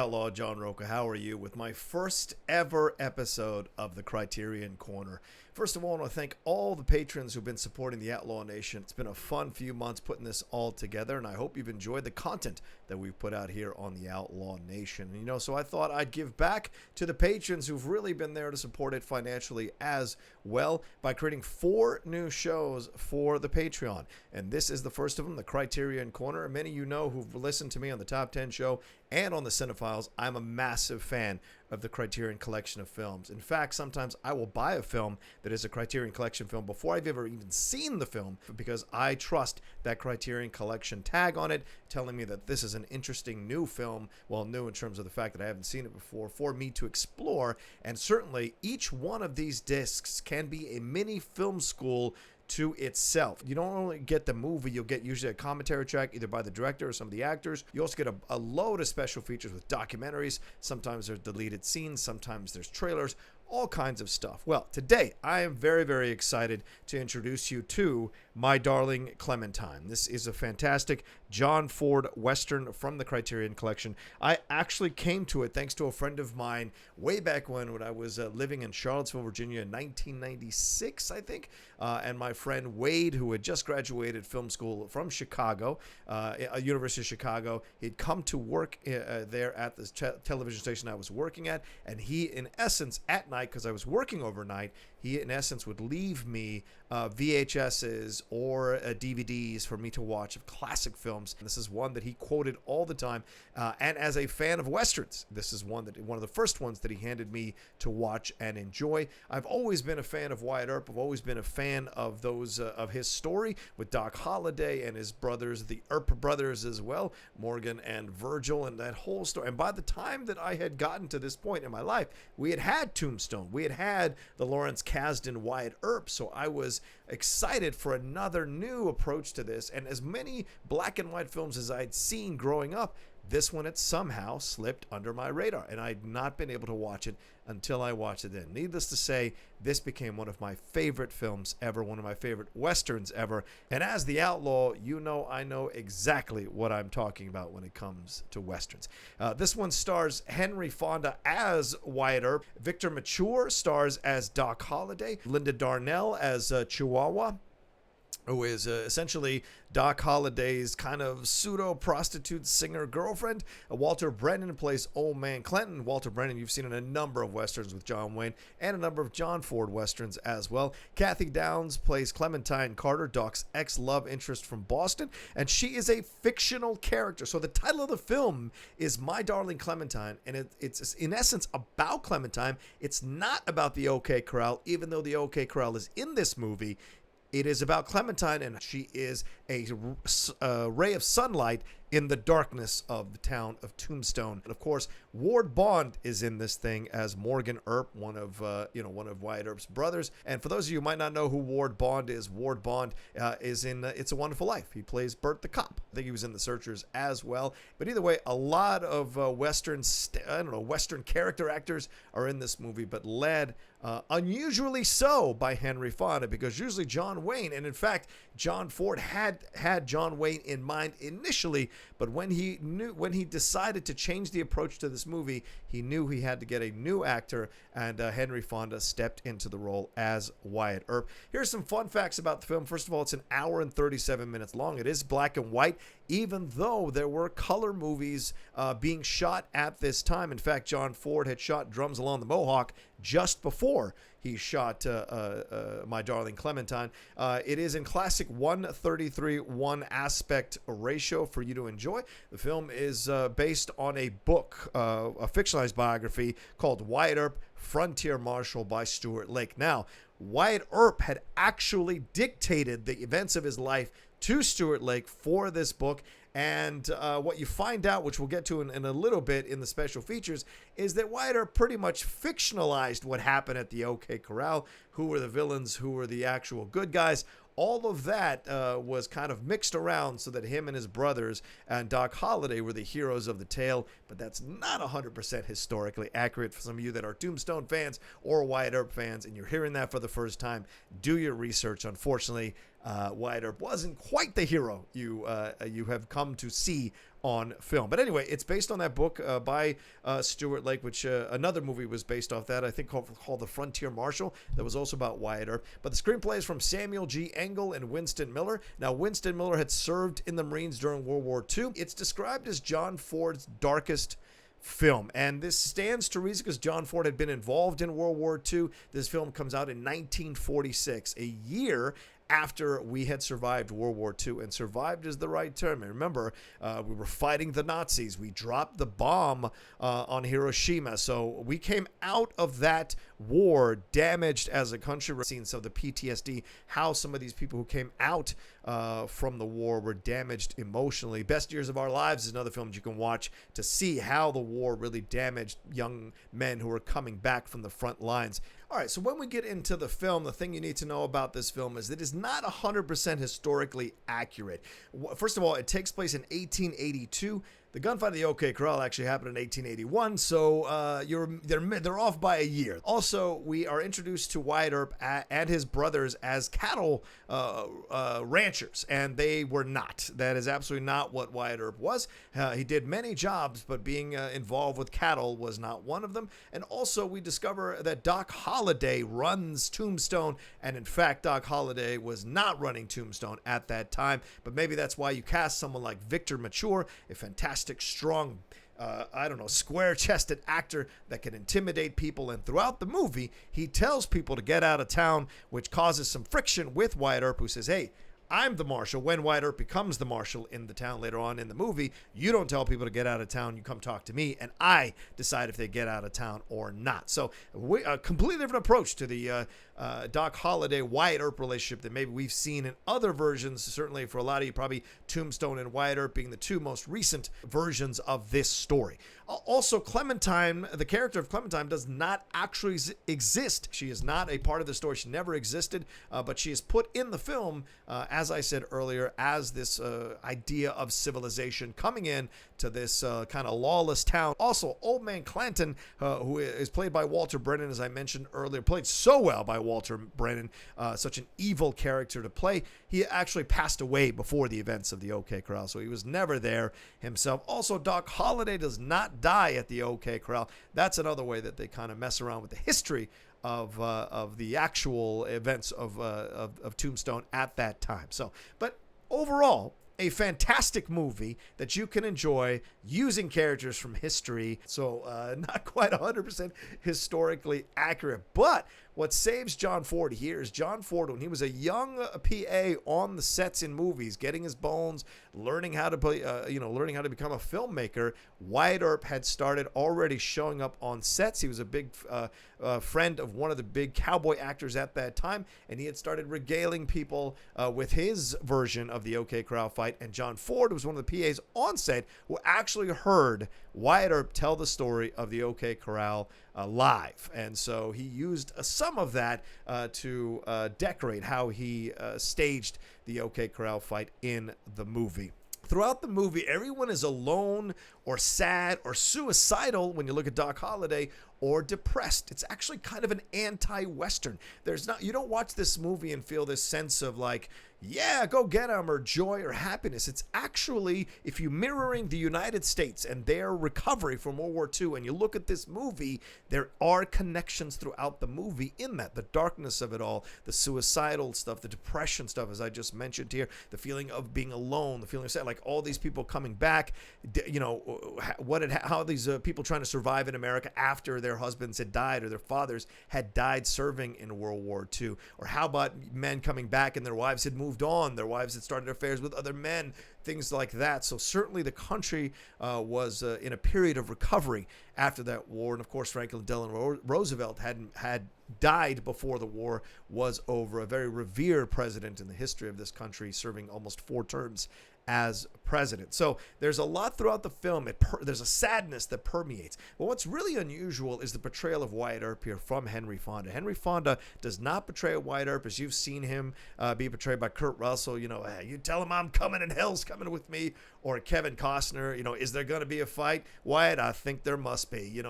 Outlaw John Rocha. How are you? With my first ever episode of the Criterion Corner. First of all, I want to thank all the patrons who've been supporting the Outlaw Nation. It's been a fun few months putting this all together, and I hope you've enjoyed the content that we've put out here on the Outlaw Nation. So I thought I'd give back to the patrons who've really been there to support it financially as well by creating 4 new shows for the Patreon. And this is the first of them, the Criterion Corner. Many of you know who've listened to me on the Top 10 show and on the Cinephiles, I'm a massive fan of the Criterion Collection of films. In fact, sometimes I will buy a film that is a Criterion Collection film before I've ever even seen the film because I trust that Criterion Collection tag on it telling me that this is an interesting new film, well, new in terms of the fact that I haven't seen it before, for me to explore. And certainly each one of these discs can be a mini film school to itself. You don't only get the movie, you'll get usually a commentary track either by the director or some of the actors. You also get a load of special features with documentaries. Sometimes there's deleted scenes, sometimes there's trailers, all kinds of stuff. Well, today I am very, very excited to introduce you to My Darling Clementine. This is a fantastic John Ford Western from the Criterion Collection. I actually came to it thanks to a friend of mine way back when I was living in Charlottesville, Virginia in 1996, I think. And my friend Wade, who had just graduated film school from Chicago, University of Chicago, he'd come to work there at this television station I was working at. And he, in essence, at night, because I was working overnight, he in essence would leave me VHSs or DVDs for me to watch of classic films. And this is one that he quoted all the time. And as a fan of Westerns, this is one of the first ones that he handed me to watch and enjoy. I've always been a fan of Wyatt Earp. I've always been a fan of those of his story with Doc Holliday and his brothers, the Earp brothers as well, Morgan and Virgil, and that whole story. And by the time that I had gotten to this point in my life, we had Tombstone. We had the Lawrence Kasdan Wyatt Earp. So I was excited for another new approach to this. And as many black and white films as I'd seen growing up, this one had somehow slipped under my radar, and I'd not been able to watch it until I watched it then. Needless to say, this became one of my favorite films ever, one of my favorite Westerns ever. And as the Outlaw, I know exactly what I'm talking about when it comes to Westerns. This one stars Henry Fonda as Wyatt Earp. Victor Mature stars as Doc Holliday. Linda Darnell as Chihuahua, who is essentially Doc Holliday's kind of pseudo-prostitute singer girlfriend. Walter Brennan plays Old Man Clinton. Walter Brennan, you've seen in a number of Westerns with John Wayne and a number of John Ford Westerns as well. Cathy Downs plays Clementine Carter, Doc's ex-love interest from Boston, and she is a fictional character. So the title of the film is My Darling Clementine, and it's in essence about Clementine. It's not about the OK Corral, even though the OK Corral is in this movie. It is about Clementine, and she is a ray of sunlight in the darkness of the town of Tombstone. And of course, Ward Bond is in this thing as Morgan Earp, one of Wyatt Earp's brothers. And for those of you who might not know who Ward Bond is is in It's a Wonderful Life. He plays Bert the cop. I think he was in The Searchers as well. But either way, a lot of Western character actors are in this movie, but led unusually so by Henry Fonda, because usually John Wayne, and in fact, John Ford had John Wayne in mind initially, but when he decided to change the approach to this movie, he knew he had to get a new actor, and Henry Fonda stepped into the role as Wyatt Earp. Here's some fun facts about the film. First of all, it's an hour and 37 minutes long. It is black and white, even though there were color movies being shot at this time. In fact, John Ford had shot Drums Along the Mohawk just before he shot My Darling Clementine. It is in classic 1:33:1 aspect ratio for you to enjoy. The film is based on a book, a fictionalized biography called Wyatt Earp, Frontier Marshal by Stuart Lake. Now, Wyatt Earp had actually dictated the events of his life to Stuart Lake for this book. And what you find out, which we'll get to in a little bit in the special features, is that Wyatt Earp pretty much fictionalized what happened at the OK Corral. Who were the villains? Who were the actual good guys? All of that was kind of mixed around so that him and his brothers and Doc Holliday were the heroes of the tale, but that's not 100% historically accurate. For some of you that are Tombstone fans or Wyatt Earp fans, and you're hearing that for the first time, do your research. Unfortunately, Wyatt Earp wasn't quite the hero you have come to see on film. But anyway, it's based on that book by Stuart Lake, which another movie was based off that, I think called The Frontier Marshal, that was also about Wyatt Earp. But the screenplay is from Samuel G. Engel and Winston Miller. Now, Winston Miller had served in the Marines during World War II. It's described as John Ford's darkest film, and this stands to reason because John Ford had been involved in World War II. This film comes out in 1946, a year after we had survived World War II, and survived is the right term. And remember, we were fighting the Nazis. We dropped the bomb on Hiroshima, so we came out of that war damaged as a country. We're seeing some of the PTSD, how some of these people who came out from the war were damaged emotionally. Best Years of Our Lives is another film that you can watch to see how the war really damaged young men who were coming back from the front lines. All right, so when we get into the film, the thing you need to know about this film is that it's not 100% historically accurate. First of all, it takes place in 1882. The gunfight of the OK Corral actually happened in 1881, so they're off by a year. Also, we are introduced to Wyatt Earp and his brothers as cattle ranchers, and they were not. That is absolutely not what Wyatt Earp was. He did many jobs, but being involved with cattle was not one of them. And also, we discover that Doc Holliday runs Tombstone, and in fact, Doc Holliday was not running Tombstone at that time, but maybe that's why you cast someone like Victor Mature, a fantastic, strong, square-chested actor that can intimidate people. And throughout the movie, he tells people to get out of town, which causes some friction with Wyatt Earp, who says, hey, I'm the marshal. When Wyatt Earp becomes the marshal in the town later on in the movie, you don't tell people to get out of town. You come talk to me, and I decide if they get out of town or not. So a completely different approach to the Doc Holliday-Wyatt Earp relationship that maybe we've seen in other versions. Certainly for a lot of you, probably Tombstone and Wyatt Earp being the two most recent versions of this story. Also, Clementine, the character of Clementine, does not actually exist. She is not a part of the story. She never existed, but she is put in the film, as I said earlier, as this idea of civilization coming in to this kind of lawless town. Also, Old Man Clanton, who is played by Walter Brennan, as I mentioned earlier, played so well by Walter Brennan, such an evil character to play. He actually passed away before the events of the OK Corral, so he was never there himself. Also, Doc Holliday does not die at the OK Corral. That's another way that they kind of mess around with the history of the actual events of Tombstone at that time. So, but overall, a fantastic movie that you can enjoy using characters from history. So not quite 100% historically accurate, but what saves John Ford here is John Ford, when he was a young PA on the sets in movies, getting his bones, learning how to play, learning how to become a filmmaker. Wyatt Earp had started already showing up on sets. He was a big friend of one of the big cowboy actors at that time, and he had started regaling people with his version of the OK Corral fight. And John Ford was one of the PAs on set who actually heard Wyatt Earp tell the story of the OK Corral live, and so he used some of that to decorate how he staged the OK Corral fight in the movie. Throughout the movie, everyone is alone or sad or suicidal when you look at Doc Holliday, or depressed. It's actually kind of an anti-Western. You don't watch this movie and feel this sense of like, yeah, go get them, or joy or happiness. It's actually, if you're mirroring the United States and their recovery from World War II, and you look at this movie, there are connections throughout the movie in that. The darkness of it all, the suicidal stuff, the depression stuff, as I just mentioned here, the feeling of being alone, the feeling of sad, like all these people coming back, how these people trying to survive in America after their husbands had died or their fathers had died serving in World War II. Or how about men coming back and their wives had moved on, their wives had started affairs with other men, things like that. So certainly the country was in a period of recovery after that war. And of course, Franklin Delano Roosevelt had died before the war was over, a very revered president in the history of this country, serving almost 4 terms as president. So there's a lot throughout the film. There's a sadness that permeates. But what's really unusual is the portrayal of Wyatt Earp here from Henry Fonda. Henry Fonda does not portray Wyatt Earp as you've seen him be portrayed by Kurt Russell. You tell him I'm coming and hell's coming with me, or Kevin Costner, is there going to be a fight? Wyatt, I think there must be.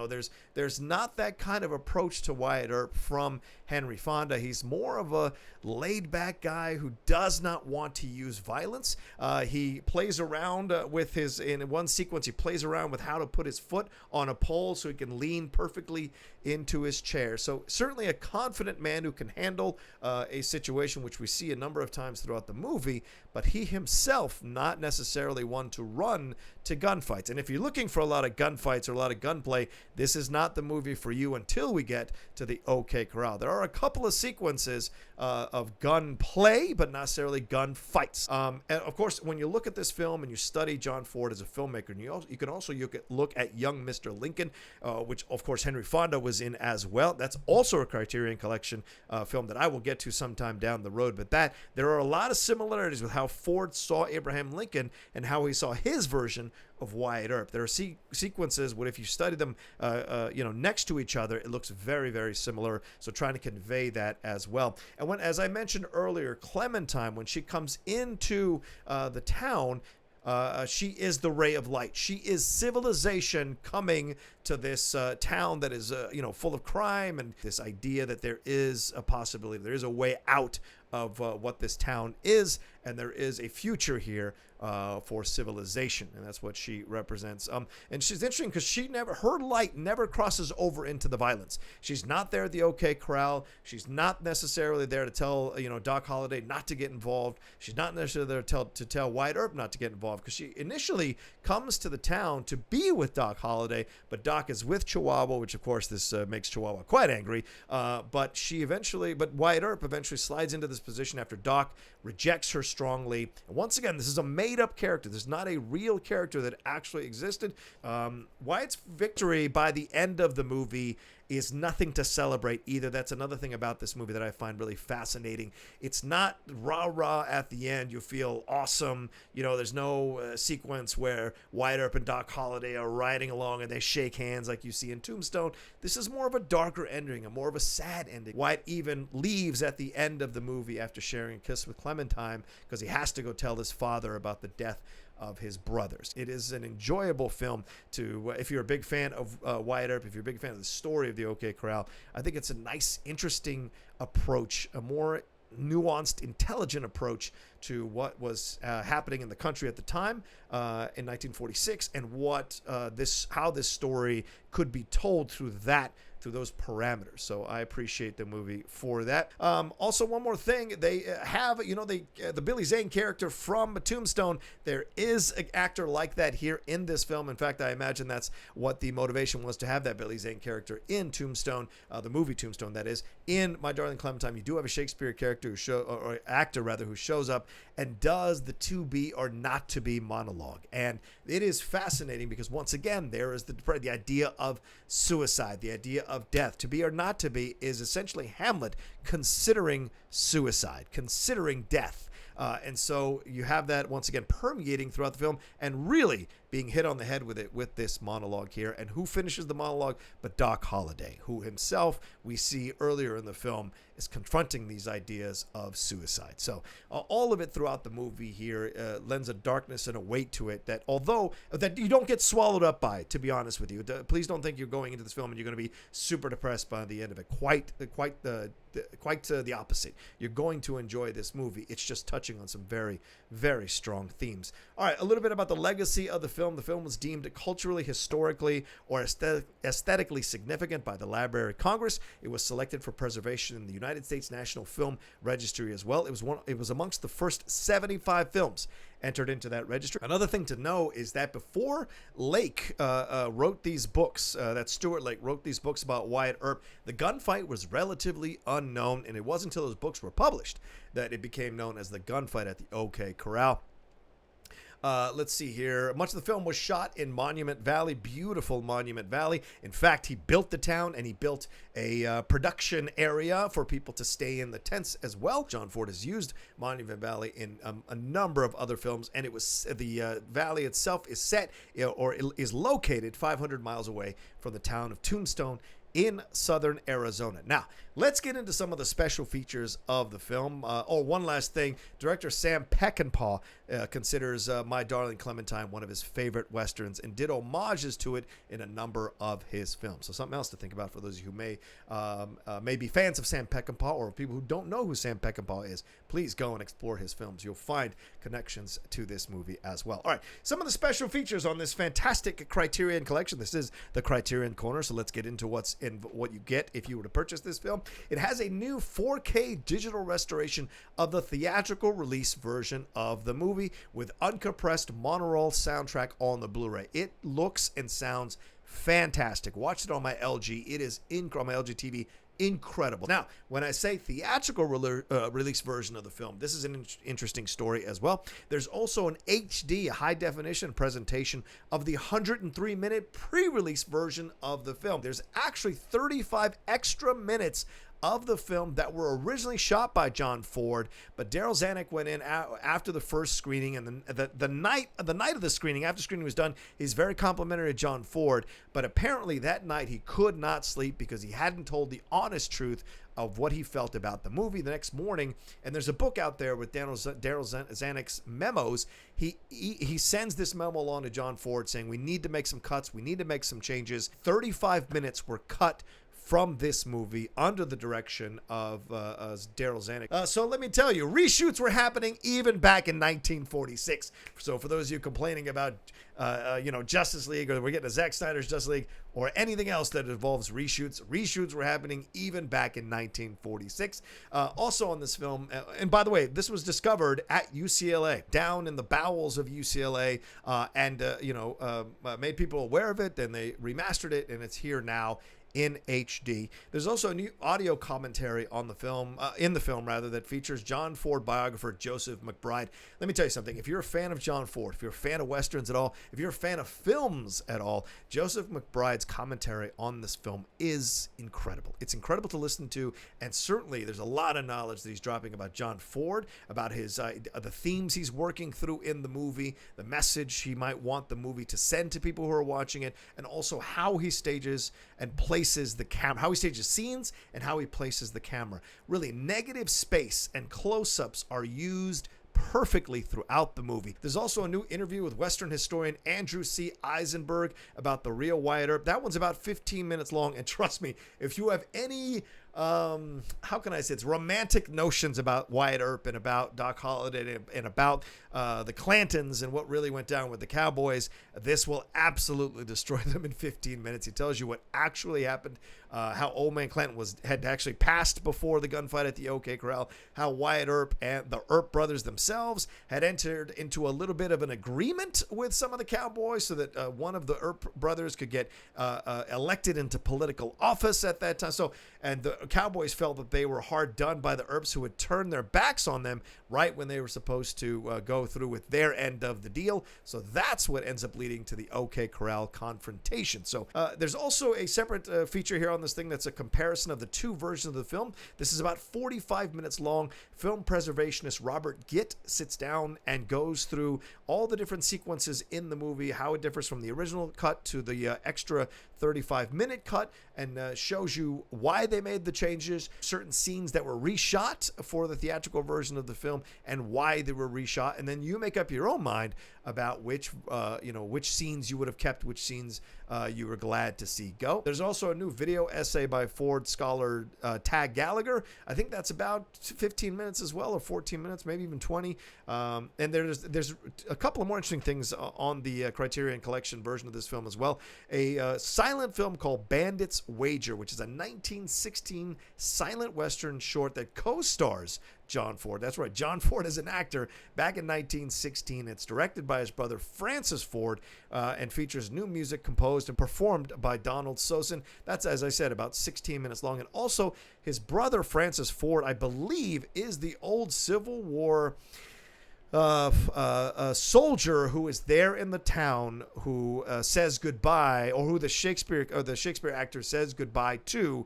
There's not that kind of approach to Wyatt Earp from Henry Fonda. He's more of a laid-back guy who does not want to use violence. He plays around in one sequence, he plays around with how to put his foot on a pole so he can lean perfectly into his chair. So certainly a confident man who can handle a situation, which we see a number of times throughout the movie, but he himself not necessarily one to run to gunfights. And if you're looking for a lot of gunfights or a lot of gunplay, this is not the movie for you until we get to the OK Corral. There are a couple of sequences of gunplay, but not necessarily gunfights. And of course, when you look at this film and you study John Ford as a filmmaker, and you can also look at Young Mr. Lincoln, which of course Henry Fonda was in as well. That's also a Criterion Collection film that I will get to sometime down the road. But there are a lot of similarities with how Ford saw Abraham Lincoln and how he saw his version of Wyatt Earp. There are sequences where if you study them next to each other, it looks very, very similar. So trying to convey that as well. And as I mentioned earlier, Clementine, when she comes into the town, she is the ray of light. She is civilization coming to this town that is full of crime, and this idea that there is a possibility, there is a way out of what this town is, and there is a future here for civilization, and that's what she represents. And she's interesting because her light never crosses over into the violence. She's not there at the OK Corral. She's not necessarily there to tell Doc Holliday not to get involved. She's not necessarily there to tell Wyatt Earp not to get involved, because she initially comes to the town to be with Doc Holliday, but Doc is with Chihuahua, which of course this makes Chihuahua quite angry. But Wyatt Earp eventually slides into this position after Doc rejects her strongly. And once again, this is a made-up character. This is not a real character that actually existed. Wyatt's victory by the end of the movie is nothing to celebrate either. That's another thing about this movie that I find really fascinating. It's not rah-rah at the end. You feel awesome. There's no sequence where Wyatt Earp and Doc Holliday are riding along and they shake hands like you see in Tombstone. This is more of a darker ending, more of a sad ending. Wyatt even leaves at the end of the movie after sharing a kiss with Clementine because he has to go tell his father about the death of his brothers. It is an enjoyable film if you're a big fan of Wyatt Earp, if you're a big fan of the story of the OK Corral. I think it's a nice, interesting approach, a more nuanced, intelligent approach to what was happening in the country at the time in 1946, and how this story could be told through those parameters. So I appreciate the movie for that. Also, one more thing, they have, the Billy Zane character from Tombstone. There is an actor like that here in this film. In fact, I imagine that's what the motivation was, to have that Billy Zane character in Tombstone, the movie Tombstone, that is. In My Darling Clementine, you do have a Shakespeare character or actor who shows up and does the to be or not to be monologue. And it is fascinating because, once again, there is the idea of suicide, the idea of death. To be or not to be is essentially Hamlet considering suicide, considering death. And so you have that once again permeating throughout the film and really being hit on the head with this monologue here. And who finishes the monologue but Doc Holliday, who himself we see earlier in the film is confronting these ideas of suicide. So all of it throughout the movie here lends a darkness and a weight to it that you don't get swallowed up by, to be honest with you. Please don't think you're going into this film and you're going to be super depressed by the end of it. Quite the opposite. You're going to enjoy this movie. It's just touching on some very, very strong themes. All right, a little bit about the legacy of the film. The film was deemed culturally, historically, or aesthetically significant by the Library of Congress. It was selected for preservation in the United States National Film Registry as well. It was amongst the first 75 films entered into that registry. Another thing to know is that before Lake wrote these books, that Stuart Lake wrote these books about Wyatt Earp, the gunfight was relatively unknown, and it wasn't until those books were published that it became known as the gunfight at the OK Corral. Let's see here. Much of the film was shot in Monument Valley, beautiful Monument Valley. In fact, he built the town and he built a production area for people to stay in the tents as well. John Ford has used Monument Valley in a number of other films, and it was the valley itself is set or is located 500 miles away from the town of Tombstone in southern Arizona. Now, let's get into some of the special features of the film. One last thing. Director Sam Peckinpah considers My Darling Clementine one of his favorite westerns and did homages to it in a number of his films. So something else to think about for those of you who may be fans of Sam Peckinpah, or people who don't know who Sam Peckinpah is. Please go and explore his films. You'll find connections to this movie as well. All right, some of the special features on this fantastic Criterion Collection. This is the Criterion Corner, so let's get into what you get if you were to purchase this film. It has a new 4K digital restoration of the theatrical release version of the movie with uncompressed monaural soundtrack on the Blu-ray. It looks and sounds fantastic. Watch it on my LG. It is on my LG TV. Incredible. Now, when I say theatrical release version of the film, this is an interesting story as well. There's also an HD, high definition presentation of the 103-minute pre-release version of the film. There's actually 35 extra minutes of the film that were originally shot by John Ford, but Daryl Zanuck went in after the first screening, and the night of the screening, after screening was done, he's very complimentary to John Ford, but apparently that night he could not sleep because he hadn't told the honest truth of what he felt about the movie the next morning. And there's a book out there with Daryl Zanuck's memos. He sends this memo along to John Ford saying, we need to make some cuts, we need to make some changes. 35 minutes were cut from this movie under the direction of Daryl Zanuck. So let me tell you, reshoots were happening even back in 1946. So for those of you complaining about Justice League, or we're getting a Zack Snyder's Justice League, or anything else that involves reshoots were happening even back in 1946. Also on this film, and by the way, this was discovered at UCLA, down in the bowels of UCLA, and made people aware of it, and they remastered it, and it's here now in HD. There's also a new audio commentary on the film, that features John Ford biographer Joseph McBride. Let me tell you something. If you're a fan of John Ford, if you're a fan of westerns at all, if you're a fan of films at all, Joseph McBride's commentary on this film is incredible. It's incredible to listen to, and certainly there's a lot of knowledge that he's dropping about John Ford, about his the themes he's working through in the movie, the message he might want the movie to send to people who are watching it, and also how he stages and places the camera, how he stages scenes and how he places the camera. Really, negative space and close-ups are used perfectly throughout the movie. There's also a new interview with Western historian Andrew C. Eisenberg about the real Wyatt Earp. That one's about 15 minutes long, and trust me, if you have any how can I say, it's romantic notions about Wyatt Earp and about Doc Holliday and about the Clantons and what really went down with the Cowboys, this will absolutely destroy them in 15 minutes. He tells you what actually happened, how Old Man Clanton had actually passed before the gunfight at the OK Corral, how Wyatt Earp and the Earp brothers themselves had entered into a little bit of an agreement with some of the Cowboys so that one of the Earp brothers could get elected into political office at that time. And the Cowboys felt that they were hard done by the Earps, who had turned their backs on them right when they were supposed to go through with their end of the deal. So that's what ends up leading to the OK Corral confrontation. So there's also a separate feature here on this thing that's a comparison of the two versions of the film. This is about 45 minutes long. Film preservationist Robert Gitt sits down and goes through all the different sequences in the movie, how it differs from the original cut to the extra 35-minute cut, and shows you why they made the changes, certain scenes that were reshot for the theatrical version of the film, and why they were reshot. And then you make up your own mind about which scenes you would have kept, which scenes you were glad to see go. There's also a new video essay by Ford scholar Tag Gallagher. I think that's about 15 minutes as well, or 14 minutes, maybe even 20. And there's a couple of more interesting things on the Criterion Collection version of this film as well. A silent film called Bandit's Wager, which is a 1916 silent Western short that co-stars John Ford. That's right, John Ford is an actor back in 1916. It's directed by his brother Francis Ford and features new music composed and performed by Donald Sosin. That's, as I said, about 16 minutes long. And also, his brother Francis Ford, I believe, is the old Civil War a soldier who is there in the town who says goodbye, or who the Shakespeare actor says goodbye to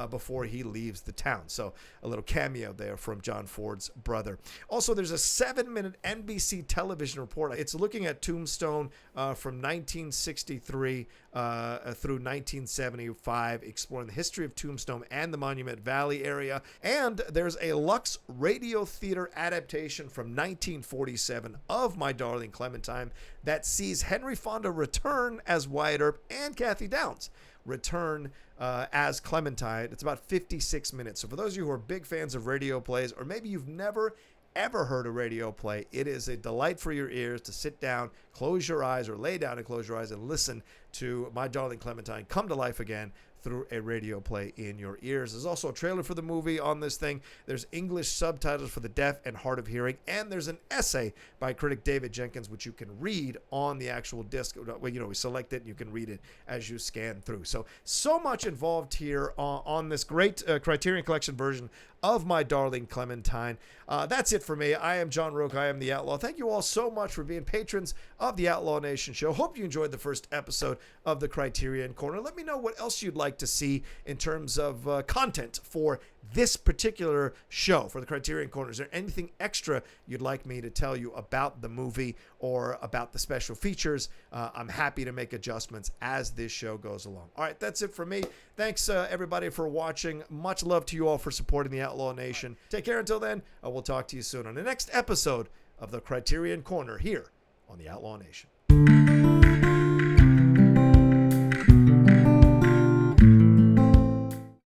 before he leaves the town. So a little cameo there from John Ford's brother. Also, there's a 7-minute NBC television report. It's looking at Tombstone from 1963 through 1975, exploring the history of Tombstone and the Monument Valley area. And there's a Lux Radio Theater adaptation from 1947 of My Darling Clementine that sees Henry Fonda return as Wyatt Earp and Cathy Downs return as Clementine. It's about 56 minutes. So for those of you who are big fans of radio plays, or maybe you've never ever heard a radio play, it is a delight for your ears to sit down, close your eyes, or lay down and close your eyes and listen to My Darling Clementine come to life again through a radio play in your ears. There's also a trailer for the movie on this thing. There's English subtitles for the deaf and hard of hearing, and there's an essay by critic David Jenkins, which you can read on the actual disc. Well, we select it and you can read it as you scan through. So much involved here on this great Criterion Collection version of My Darling Clementine. That's it for me. I am John Rocha. I am the Outlaw. Thank you all so much for being patrons of the Outlaw Nation show. Hope you enjoyed the first episode of the Criterion Corner. Let me know what else you'd like to see in terms of content for this particular show, for the Criterion Corner. Is there anything extra you'd like me to tell you about the movie or about the special features? I'm happy to make adjustments as this show goes along. All right, that's it for me. Thanks, everybody, for watching. Much love to you all for supporting the Outlaw Nation. Take care until then. We'll talk to you soon on the next episode of the Criterion Corner here on the Outlaw Nation.